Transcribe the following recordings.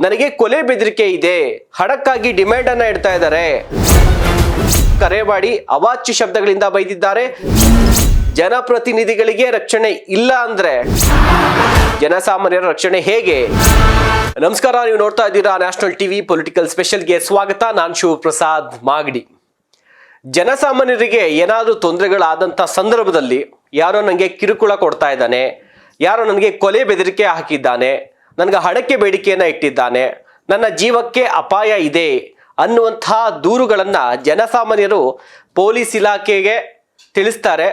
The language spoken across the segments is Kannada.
ನನಗೆ ಕೊಲೆ ಬೆದರಿಕೆ ಇದೆ, ಹಣಕ್ಕಾಗಿ ಡಿಮ್ಯಾಂಡ್ ಅನ್ನ ಇಡ್ತಾ ಇದ್ದಾರೆ, ಕರೆ ಮಾಡಿ ಅವಾಚ್ಯ ಶಬ್ದಗಳಿಂದ ಬೈದಿದ್ದಾರೆ. ಜನಪ್ರತಿನಿಧಿಗಳಿಗೆ ರಕ್ಷಣೆ ಇಲ್ಲ ಅಂದ್ರೆ ಜನಸಾಮಾನ್ಯರ ರಕ್ಷಣೆ ಹೇಗೆ? ನಮಸ್ಕಾರ, ನೀವು ನೋಡ್ತಾ ಇದ್ದೀರಾ ನ್ಯಾಷನಲ್ ಟಿವಿ ಪೊಲಿಟಿಕಲ್ ಸ್ಪೆಷಲ್ಗೆ ಸ್ವಾಗತ. ನಾನು ಶಿವಪ್ರಸಾದ್ ಮಾಗಡಿ. ಜನಸಾಮಾನ್ಯರಿಗೆ ಏನಾದರೂ ತೊಂದರೆಗಳಾದಂಥ ಸಂದರ್ಭದಲ್ಲಿ ಯಾರೋ ನನಗೆ ಕಿರುಕುಳ ಕೊಡ್ತಾ ಇದ್ದಾನೆ, ಯಾರೋ ನನಗೆ ಕೊಲೆ ಬೆದರಿಕೆ ಹಾಕಿದ್ದಾನೆ, ನನಗೆ ಹಣಕ್ಕೆ ಬೇಡಿಕೆಯನ್ನು ಇಟ್ಟಿದ್ದಾನೆ, ನನ್ನ ಜೀವಕ್ಕೆ ಅಪಾಯ ಇದೆ ಅನ್ನುವಂತಹ ದೂರುಗಳನ್ನು ಜನಸಾಮಾನ್ಯರು ಪೊಲೀಸ್ ಇಲಾಖೆಗೆ ತಿಳಿಸ್ತಾರೆ.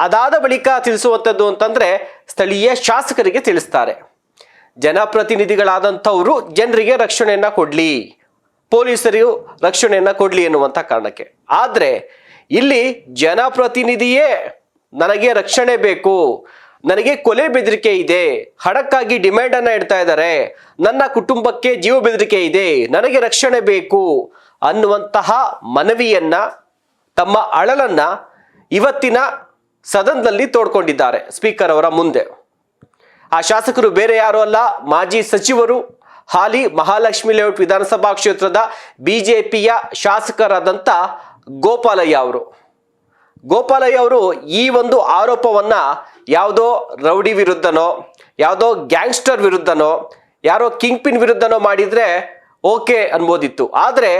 ಅದಾದ ಬಳಿಕ ತಿಳಿಸುವಂಥದ್ದು ಅಂತಂದರೆ ಸ್ಥಳೀಯ ಶಾಸಕರಿಗೆ ತಿಳಿಸ್ತಾರೆ. ಜನಪ್ರತಿನಿಧಿಗಳಾದಂಥವರು ಜನರಿಗೆ ರಕ್ಷಣೆಯನ್ನು ಕೊಡಲಿ, ಪೊಲೀಸರಿಗೂ ರಕ್ಷಣೆಯನ್ನು ಕೊಡಲಿ ಎನ್ನುವಂಥ ಕಾರಣಕ್ಕೆ. ಆದರೆ ಇಲ್ಲಿ ಜನಪ್ರತಿನಿಧಿಯೇ ನನಗೆ ರಕ್ಷಣೆ ಬೇಕು, ನನಗೆ ಕೊಲೆ ಬೆದರಿಕೆ ಇದೆ, ಹಣಕ್ಕಾಗಿ ಡಿಮ್ಯಾಂಡ್ ಅನ್ನ ಇಡ್ತಾ ಇದ್ದಾರೆ, ನನ್ನ ಕುಟುಂಬಕ್ಕೆ ಜೀವ ಬೆದರಿಕೆ ಇದೆ, ನನಗೆ ರಕ್ಷಣೆ ಬೇಕು ಅನ್ನುವಂತಹ ಮನವಿಯನ್ನ, ತಮ್ಮ ಅಳಲನ್ನ ಇವತ್ತಿನ ಸದನದಲ್ಲಿ ತೋಡ್ಕೊಂಡಿದ್ದಾರೆ ಸ್ಪೀಕರ್ ಅವರ ಮುಂದೆ. ಆ ಶಾಸಕರು ಬೇರೆ ಯಾರು ಅಲ್ಲ, ಮಾಜಿ ಸಚಿವರು, ಹಾಲಿ ಮಹಾಲಕ್ಷ್ಮಿ ಲೇಔಟ್ ವಿಧಾನಸಭಾ ಕ್ಷೇತ್ರದ ಬಿಜೆಪಿಯ ಶಾಸಕರಾದಂಥ ಗೋಪಾಲಯ್ಯ ಅವರು. ಗೋಪಾಲಯ್ಯ ಅವರು ಈ ಒಂದು ಆರೋಪವನ್ನ ಯಾವುದೋ ರೌಡಿ ವಿರುದ್ಧನೋ, ಯಾವುದೋ ಗ್ಯಾಂಗ್ಸ್ಟರ್ ವಿರುದ್ಧನೋ, ಯಾರೋ ಕಿಂಗ್ ಪಿನ್ ವಿರುದ್ಧನೋ ಮಾಡಿದ್ರೆ ಓಕೆ ಅನ್ಬೋದಿತ್ತು. ಆದರೆ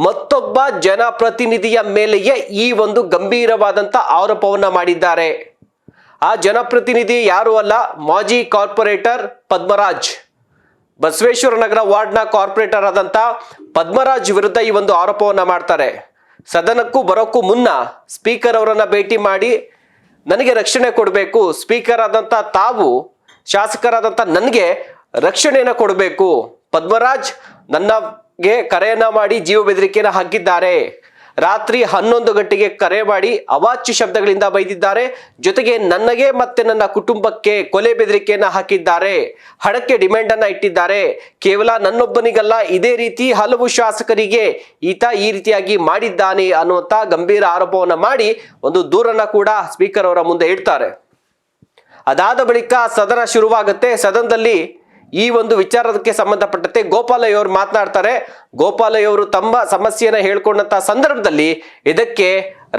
ಮತ್ತೊಬ್ಬ ಜನಪ್ರತಿನಿಧಿಯ ಮೇಲೆಯೇ ಈ ಒಂದು ಗಂಭೀರವಾದಂಥ ಆರೋಪವನ್ನ ಮಾಡಿದ್ದಾರೆ. ಆ ಜನಪ್ರತಿನಿಧಿ ಯಾರು ಅಲ್ಲ, ಮಾಜಿ ಕಾರ್ಪೊರೇಟರ್ ಪದ್ಮರಾಜ್, ಬಸವೇಶ್ವರ ನಗರ ವಾರ್ಡ್ನ ಕಾರ್ಪೊರೇಟರ್ ಆದಂಥ ಪದ್ಮರಾಜ್ ವಿರುದ್ಧ ಈ ಒಂದು ಆರೋಪವನ್ನ ಮಾಡ್ತಾರೆ. ಸದನಕ್ಕೂ ಬರೋಕ್ಕೂ ಮುನ್ನ ಸ್ಪೀಕರ್ ಅವರನ್ನ ಭೇಟಿ ಮಾಡಿ ನನಗೆ ರಕ್ಷಣೆ ಕೊಡಬೇಕು, ಸ್ಪೀಕರ್ ಆದಂಥ ತಾವು ಶಾಸಕರಾದಂಥ ನನಗೆ ರಕ್ಷಣೆಯನ್ನು ಕೊಡಬೇಕು, ಪದ್ಮರಾಜ್ ನನಗೆ ಕರೆಯನ್ನ ಮಾಡಿ ಜೀವ ಬೆದರಿಕೆಯನ್ನು ಹಾಕಿದ್ದಾರೆ, ರಾತ್ರಿ 11 ಗಂಟೆಗೆ ಕರೆ ಮಾಡಿ ಅವಾಚ್ಯ ಶಬ್ದಗಳಿಂದ ಬೈದಿದ್ದಾರೆ, ಜೊತೆಗೆ ನನಗೆ ಮತ್ತೆ ನನ್ನ ಕುಟುಂಬಕ್ಕೆ ಕೊಲೆ ಬೆದರಿಕೆಯನ್ನು ಹಾಕಿದ್ದಾರೆ, ಹಣಕ್ಕೆ ಡಿಮ್ಯಾಂಡ್ ಅನ್ನ ಇಟ್ಟಿದ್ದಾರೆ, ಕೇವಲ ನನ್ನೊಬ್ಬನಿಗಲ್ಲ ಇದೇ ರೀತಿ ಹಲವು ಶಾಸಕರಿಗೆ ಈತ ಈ ರೀತಿಯಾಗಿ ಮಾಡಿದ್ದಾನೆ ಅನ್ನುವಂಥ ಗಂಭೀರ ಆರೋಪವನ್ನು ಮಾಡಿ ಒಂದು ದೂರನ್ನ ಕೂಡ ಸ್ಪೀಕರ್ ಅವರ ಮುಂದೆ ಇಡ್ತಾರೆ. ಅದಾದ ಬಳಿಕ ಸದನ ಶುರುವಾಗುತ್ತೆ. ಸದನದಲ್ಲಿ ಈ ಒಂದು ವಿಚಾರಕ್ಕೆ ಸಂಬಂಧಪಟ್ಟಂತೆ ಗೋಪಾಲಯ್ಯ ಅವರು ಮಾತನಾಡ್ತಾರೆ. ಗೋಪಾಲಯ್ಯ ಅವರು ತಮ್ಮ ಸಮಸ್ಯೆಯನ್ನು ಹೇಳ್ಕೊಂಡಂತ ಸಂದರ್ಭದಲ್ಲಿ ಇದಕ್ಕೆ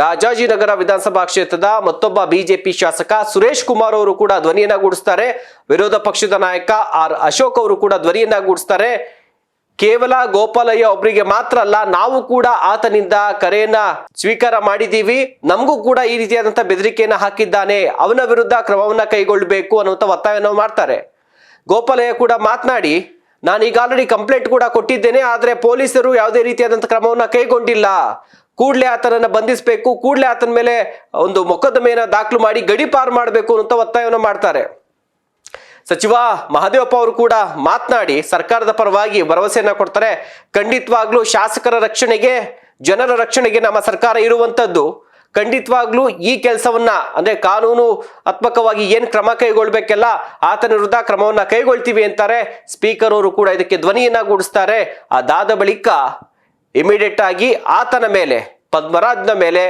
ರಾಜಾಜಿನಗರ ವಿಧಾನಸಭಾ ಕ್ಷೇತ್ರದ ಮತ್ತೊಬ್ಬ ಬಿಜೆಪಿ ಶಾಸಕ ಸುರೇಶ್ ಕುಮಾರ್ ಅವರು ಕೂಡ ಧ್ವನಿಯನ್ನ ಗೂಡಿಸ್ತಾರೆ. ವಿರೋಧ ಪಕ್ಷದ ನಾಯಕ ಆರ್ ಅಶೋಕ್ ಅವರು ಕೂಡ ಧ್ವನಿಯನ್ನ ಗೂಡಿಸ್ತಾರೆ. ಕೇವಲ ಗೋಪಾಲಯ್ಯ ಒಬ್ಬರಿಗೆ ಮಾತ್ರ ಅಲ್ಲ, ನಾವು ಕೂಡ ಆತನಿಂದ ಕರೆಯನ್ನ ಸ್ವೀಕಾರ ಮಾಡಿದ್ದೀವಿ, ನಮಗೂ ಕೂಡ ಈ ರೀತಿಯಾದಂತಹ ಬೆದರಿಕೆಯನ್ನ ಹಾಕಿದ್ದಾನೆ, ಅವನ ವಿರುದ್ಧ ಕ್ರಮವನ್ನ ಕೈಗೊಳ್ಳಬೇಕು ಅನ್ನುವಂಥ ಒತ್ತಾಯವನ್ನು ಮಾಡ್ತಾರೆ. ಗೋಪಾಲಯ್ಯ ಕೂಡ ಮಾತನಾಡಿ, ನಾನೀಗ ಆಲ್ರೆಡಿ ಕಂಪ್ಲೇಂಟ್ ಕೂಡ ಕೊಟ್ಟಿದ್ದೇನೆ, ಆದರೆ ಪೊಲೀಸರು ಯಾವುದೇ ರೀತಿಯಾದಂಥ ಕ್ರಮವನ್ನು ಕೈಗೊಂಡಿಲ್ಲ, ಕೂಡಲೇ ಆತನನ್ನು ಬಂಧಿಸಬೇಕು, ಕೂಡಲೇ ಆತನ ಮೇಲೆ ಒಂದು ಮೊಕದ್ದಮೆಯನ್ನು ದಾಖಲು ಮಾಡಿ ಗಡೀಪಾರು ಮಾಡಬೇಕು ಅನ್ನುವಂಥ ಒತ್ತಾಯವನ್ನು ಮಾಡ್ತಾರೆ. ಸಚಿವ ಮಹದೇವಪ್ಪ ಅವರು ಕೂಡ ಮಾತನಾಡಿ ಸರ್ಕಾರದ ಪರವಾಗಿ ಭರವಸೆಯನ್ನ ಕೊಡ್ತಾರೆ. ಖಂಡಿತವಾಗ್ಲೂ ಶಾಸಕರ ರಕ್ಷಣೆಗೆ, ಜನರ ರಕ್ಷಣೆಗೆ ನಮ್ಮ ಸರ್ಕಾರ ಇರುವಂಥದ್ದು. ಖಂಡಿತವಾಗ್ಲೂ ಈ ಕೆಲಸವನ್ನ ಅಂದ್ರೆ ಕಾನೂನಾತ್ಮಕವಾಗಿ ಏನ್ ಕ್ರಮ ಕೈಗೊಳ್ಬೇಕೆಲ್ಲ ಆತನ ವಿರುದ್ಧ ಕ್ರಮವನ್ನ ಕೈಗೊಳ್ತೀವಿ ಅಂತಾರೆ. ಸ್ಪೀಕರ್ ಅವರು ಕೂಡ ಇದಕ್ಕೆ ಧ್ವನಿಯನ್ನ ಗೂಡಿಸ್ತಾರೆ. ಅದಾದ ಬಳಿಕ ಇಮಿಡಿಯೇಟ್ ಆಗಿ ಆತನ ಮೇಲೆ, ಪದ್ಮರಾಜ್ನ ಮೇಲೆ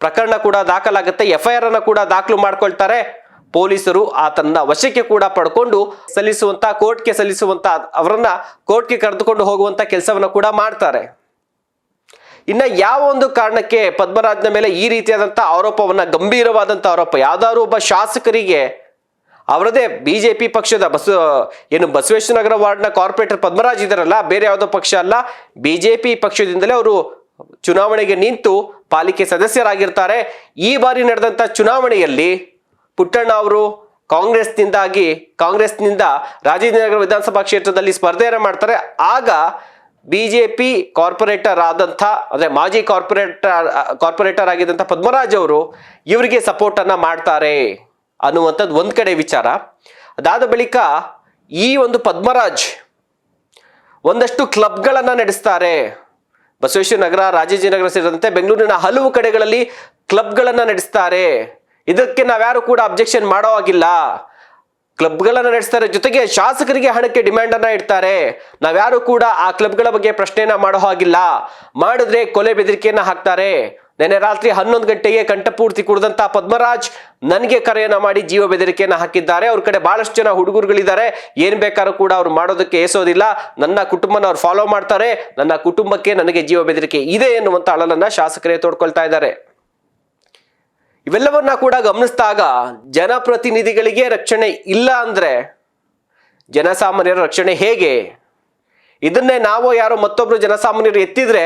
ಪ್ರಕರಣ ಕೂಡ ದಾಖಲಾಗುತ್ತೆ. FIR ಅನ್ನ ಕೂಡ ದಾಖಲು ಮಾಡ್ಕೊಳ್ತಾರೆ. ಪೊಲೀಸರು ಆತನ ವಶಕ್ಕೆ ಕೂಡ ಪಡ್ಕೊಂಡು ಕೋರ್ಟ್ಗೆ ಸಲ್ಲಿಸುವಂತ ಅವರನ್ನ ಕೋರ್ಟ್ಗೆ ಕರೆದುಕೊಂಡು ಹೋಗುವಂತ ಕೆಲಸವನ್ನ ಕೂಡ ಮಾಡ್ತಾರೆ. ಇನ್ನ ಯಾವ ಒಂದು ಕಾರಣಕ್ಕೆ ಪದ್ಮರಾಜ್ನ ಮೇಲೆ ಈ ರೀತಿಯಾದಂಥ ಆರೋಪವನ್ನ, ಗಂಭೀರವಾದಂಥ ಆರೋಪ, ಯಾವ್ದಾದ್ರು ಒಬ್ಬ ಶಾಸಕರಿಗೆ ಅವರದೇ ಬಿಜೆಪಿ ಪಕ್ಷದ ಬಸವೇಶ್ವರ ನಗರ ವಾರ್ಡ್ನ ಕಾರ್ಪೊರೇಟರ್ ಪದ್ಮರಾಜ್ ಇದಾರಲ್ಲ, ಬೇರೆ ಯಾವುದೋ ಪಕ್ಷ ಅಲ್ಲ, ಬಿಜೆಪಿ ಪಕ್ಷದಿಂದಲೇ ಅವರು ಚುನಾವಣೆಗೆ ನಿಂತು ಪಾಲಿಕೆ ಸದಸ್ಯರಾಗಿರ್ತಾರೆ. ಈ ಬಾರಿ ನಡೆದಂಥ ಚುನಾವಣೆಯಲ್ಲಿ ಪುಟ್ಟಣ್ಣ ಅವರು ಕಾಂಗ್ರೆಸ್ನಿಂದ ರಾಜಾಜಿನಗರ ವಿಧಾನಸಭಾ ಕ್ಷೇತ್ರದಲ್ಲಿ ಸ್ಪರ್ಧೆಯನ್ನು ಮಾಡ್ತಾರೆ. ಆಗ ಬಿಜೆಪಿ ಕಾರ್ಪೊರೇಟರ್ ಆದಂಥ, ಅಂದ್ರೆ ಮಾಜಿ ಕಾರ್ಪೊರೇಟರ್ ಆಗಿದ್ದಂಥ ಪದ್ಮರಾಜ್ ಅವರು ಇವರಿಗೆ ಸಪೋರ್ಟ್ ಅನ್ನ ಮಾಡ್ತಾರೆ ಅನ್ನುವಂಥದ್ದು ಒಂದ್ ಕಡೆ ವಿಚಾರ. ಅದಾದ ಬಳಿಕ ಈ ಒಂದು ಪದ್ಮರಾಜ್ ಒಂದಷ್ಟು ಕ್ಲಬ್ಗಳನ್ನ ನಡೆಸ್ತಾರೆ. ಬಸವೇಶ್ವರ ನಗರ, ರಾಜಾಜಿನಗರ ಸೇರಿದಂತೆ ಬೆಂಗಳೂರಿನ ಹಲವು ಕಡೆಗಳಲ್ಲಿ ಕ್ಲಬ್ಗಳನ್ನ ನಡೆಸ್ತಾರೆ. ಇದಕ್ಕೆ ನಾವ್ಯಾರು ಕೂಡ ಅಬ್ಜೆಕ್ಷನ್ ಮಾಡೋ ಹಾಗಿಲ್ಲ. ಕ್ಲಬ್ಗಳನ್ನ ನಡೆಸ್ತಾರೆ, ಜೊತೆಗೆ ಶಾಸಕರಿಗೆ ಹಣಕ್ಕೆ ಡಿಮ್ಯಾಂಡ್ ಅನ್ನ ಇಡ್ತಾರೆ. ನಾವ್ಯಾರು ಕೂಡ ಆ ಕ್ಲಬ್ಗಳ ಬಗ್ಗೆ ಪ್ರಶ್ನೆಯನ್ನ ಮಾಡೋ ಹಾಗಿಲ್ಲ. ಮಾಡಿದ್ರೆ ಕೊಲೆ ಬೆದರಿಕೆಯನ್ನ ಹಾಕ್ತಾರೆ. ನೆನ್ನೆ ರಾತ್ರಿ 11 ಗಂಟೆಗೆ ಕಂಠಪೂರ್ತಿ ಕುಡಿದಂತ ಪದ್ಮರಾಜ್ ನನಗೆ ಕರೆಯನ್ನ ಮಾಡಿ ಜೀವ ಬೆದರಿಕೆಯನ್ನ ಹಾಕಿದ್ದಾರೆ. ಅವ್ರ ಕಡೆ ಬಹಳಷ್ಟು ಜನ ಹುಡುಗರುಗಳಿದ್ದಾರೆ, ಏನ್ ಬೇಕಾದ್ರೂ ಕೂಡ ಅವ್ರು ಮಾಡೋದಕ್ಕೆ ಏಸೋದಿಲ್ಲ, ನನ್ನ ಕುಟುಂಬನ ಅವ್ರು ಫಾಲೋ ಮಾಡ್ತಾರೆ, ನನ್ನ ಕುಟುಂಬಕ್ಕೆ ನನಗೆ ಜೀವ ಬೆದರಿಕೆ ಇದೆ ಎನ್ನುವಂತ ಅಳಲನ್ನ ಶಾಸಕರೇ ತೋಡ್ಕೊಳ್ತಾ ಇದ್ದಾರೆ. ಇವೆಲ್ಲವನ್ನ ಕೂಡ ಗಮನಿಸಿದಾಗ ಜನಪ್ರತಿನಿಧಿಗಳಿಗೆ ರಕ್ಷಣೆ ಇಲ್ಲ ಅಂದ್ರೆ ಜನಸಾಮಾನ್ಯರ ರಕ್ಷಣೆ ಹೇಗೆ? ಇದನ್ನೇ ನಾವು ಯಾರೋ ಮತ್ತೊಬ್ರು ಜನಸಾಮಾನ್ಯರು ಎತ್ತಿದ್ರೆ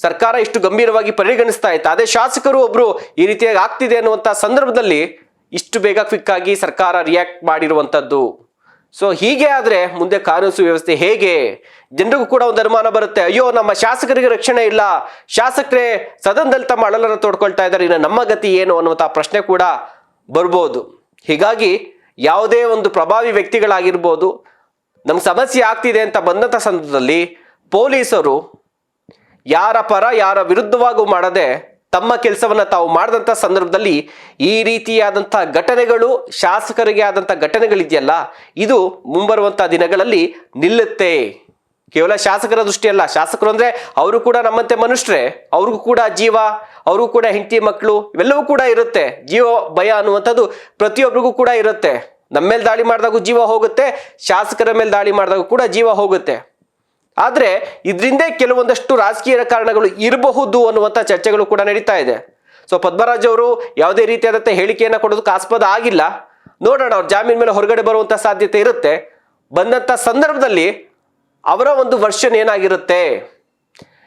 ಸರ್ಕಾರ ಇಷ್ಟು ಗಂಭೀರವಾಗಿ ಪರಿಗಣಿಸ್ತಾ ಇತ್ತು. ಅದೇ ಶಾಸಕರು ಒಬ್ರು ಈ ರೀತಿಯಾಗಿ ಆಗ್ತಿದೆ ಅನ್ನುವಂಥ ಸಂದರ್ಭದಲ್ಲಿ ಇಷ್ಟು ಬೇಗ ಕ್ವಿಕ್ ಆಗಿ ಸರ್ಕಾರ ರಿಯಾಕ್ಟ್ ಮಾಡಿರುವಂಥದ್ದು. ಸೊ ಹೀಗೆ ಆದ್ರೆ ಮುಂದೆ ಕಾನೂನು ಸುವ್ಯವಸ್ಥೆ ಹೇಗೆ? ಜನರಿಗೂ ಕೂಡ ಒಂದು ಅನುಮಾನ ಬರುತ್ತೆ, ಅಯ್ಯೋ ನಮ್ಮ ಶಾಸಕರಿಗೆ ರಕ್ಷಣೆ ಇಲ್ಲ, ಶಾಸಕರೇ ಸದನದಲ್ಲಿ ತಮ್ಮ ಅಳಲನ್ನು ತೋಡ್ಕೊಳ್ತಾ ಇದ್ದಾರೆ, ಇನ್ನು ನಮ್ಮ ಗತಿ ಏನು ಅನ್ನುವಂಥ ಪ್ರಶ್ನೆ ಕೂಡ ಬರ್ಬೋದು. ಹೀಗಾಗಿ ಯಾವುದೇ ಒಂದು ಪ್ರಭಾವಿ ವ್ಯಕ್ತಿಗಳಾಗಿರ್ಬೋದು, ನಮ್ಗೆ ಸಮಸ್ಯೆ ಆಗ್ತಿದೆ ಅಂತ ಬಂದಂಥ ಸಂದರ್ಭದಲ್ಲಿ ಪೊಲೀಸರು ಯಾರ ಪರ ಯಾರ ವಿರುದ್ಧವಾಗೂ ಮಾಡದೆ ತಮ್ಮ ಕೆಲಸವನ್ನ ತಾವು ಮಾಡಿದಂಥ ಸಂದರ್ಭದಲ್ಲಿ ಈ ರೀತಿಯಾದಂಥ ಘಟನೆಗಳು, ಶಾಸಕರಿಗೆ ಆದಂಥ ಘಟನೆಗಳಿದೆಯಲ್ಲ, ಇದು ಮುಂಬರುವಂಥ ದಿನಗಳಲ್ಲಿ ನಿಲ್ಲುತ್ತೆ. ಕೇವಲ ಶಾಸಕರ ದೃಷ್ಟಿಯಲ್ಲ, ಶಾಸಕರು ಅಂದ್ರೆ ಅವರು ಕೂಡ ನಮ್ಮಂತೆ ಮನುಷ್ಯರೇ, ಅವ್ರಿಗೂ ಕೂಡ ಜೀವ, ಅವ್ರಿಗೂ ಕೂಡ ಹೆಂಡತಿ ಮಕ್ಕಳು ಇವೆಲ್ಲವೂ ಕೂಡ ಇರುತ್ತೆ. ಜೀವ ಭಯ ಅನ್ನುವಂಥದ್ದು ಪ್ರತಿಯೊಬ್ಬರಿಗೂ ಕೂಡ ಇರುತ್ತೆ. ನಮ್ಮ ಮೇಲೆ ದಾಳಿ ಮಾಡಿದಾಗೂ ಜೀವ ಹೋಗುತ್ತೆ, ಶಾಸಕರ ಮೇಲೆ ದಾಳಿ ಮಾಡಿದಾಗೂ ಕೂಡ ಜೀವ ಹೋಗುತ್ತೆ. ಆದ್ರೆ ಇದರಿಂದ ಕೆಲವೊಂದಷ್ಟು ರಾಜಕೀಯ ಕಾರಣಗಳು ಇರಬಹುದು ಅನ್ನುವಂಥ ಚರ್ಚೆಗಳು ಕೂಡ ನಡೀತಾ ಇದೆ. ಸೊ ಪದ್ಮರಾಜ್ ಅವರು ಯಾವುದೇ ರೀತಿಯಾದಂಥ ಹೇಳಿಕೆಯನ್ನ ಕೊಡೋದಕ್ಕೆ ಆಸ್ಪದ ಆಗಿಲ್ಲ. ನೋಡೋಣ, ಅವ್ರ ಜಾಮೀನ್ ಮೇಲೆ ಹೊರಗಡೆ ಬರುವಂತ ಸಾಧ್ಯತೆ ಇರುತ್ತೆ. ಬಂದಂತ ಸಂದರ್ಭದಲ್ಲಿ ಅವರ ಒಂದು ವರ್ಷನ್ ಏನಾಗಿರುತ್ತೆ,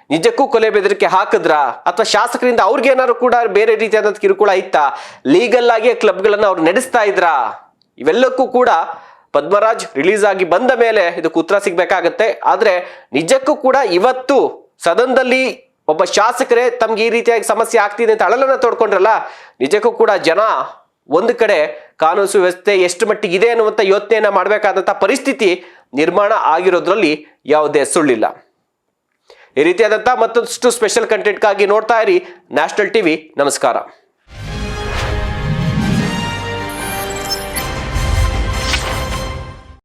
ನಿಜಕ್ಕೂ ಕೊಲೆ ಬೆದರಿಕೆ ಹಾಕಿದ್ರ ಅಥವಾ ಶಾಸಕರಿಂದ ಅವ್ರಿಗೆ ಏನಾದ್ರು ಕೂಡ ಬೇರೆ ರೀತಿಯಾದಂಥ ಕಿರುಕುಳ ಇತ್ತಾ, ಲೀಗಲ್ ಆಗಿ ಕ್ಲಬ್ಗಳನ್ನ ಅವ್ರು ನಡೆಸ್ತಾ ಇದ್ರಾ, ಇವೆಲ್ಲಕ್ಕೂ ಕೂಡ ಪದ್ಮರಾಜ್ ರಿಲೀಸ್ ಆಗಿ ಬಂದ ಮೇಲೆ ಇದಕ್ಕೆ ಉತ್ತರ ಸಿಗ್ಬೇಕಾಗತ್ತೆ. ಆದ್ರೆ ನಿಜಕ್ಕೂ ಕೂಡ ಇವತ್ತು ಸದನದಲ್ಲಿ ಒಬ್ಬ ಶಾಸಕರೇ ತಮ್ಗೆ ಈ ರೀತಿಯಾಗಿ ಸಮಸ್ಯೆ ಆಗ್ತಿದೆ ಅಂತ ಅಳಲನ್ನ ತೋಡ್ಕೊಂಡ್ರಲ್ಲ, ನಿಜಕ್ಕೂ ಕೂಡ ಜನ ಒಂದು ಕಡೆ ಕಾನೂನು ಸುವ್ಯವಸ್ಥೆ ಎಷ್ಟು ಮಟ್ಟಿಗೆ ಇದೆ ಅನ್ನುವಂಥ ಯೋಚನೆಯನ್ನ ಮಾಡಬೇಕಾದಂಥ ಪರಿಸ್ಥಿತಿ ನಿರ್ಮಾಣ ಆಗಿರೋದ್ರಲ್ಲಿ ಯಾವುದೇ ಸುಳ್ಳಿಲ್ಲ. ಈ ರೀತಿಯಾದಂಥ ಮತ್ತೊಂದಷ್ಟು ಸ್ಪೆಷಲ್ ಕಂಟೆಂಟ್ಗಾಗಿ ನೋಡ್ತಾ ಇರಿ ನ್ಯಾಷನಲ್ ಟಿವಿ. ನಮಸ್ಕಾರ.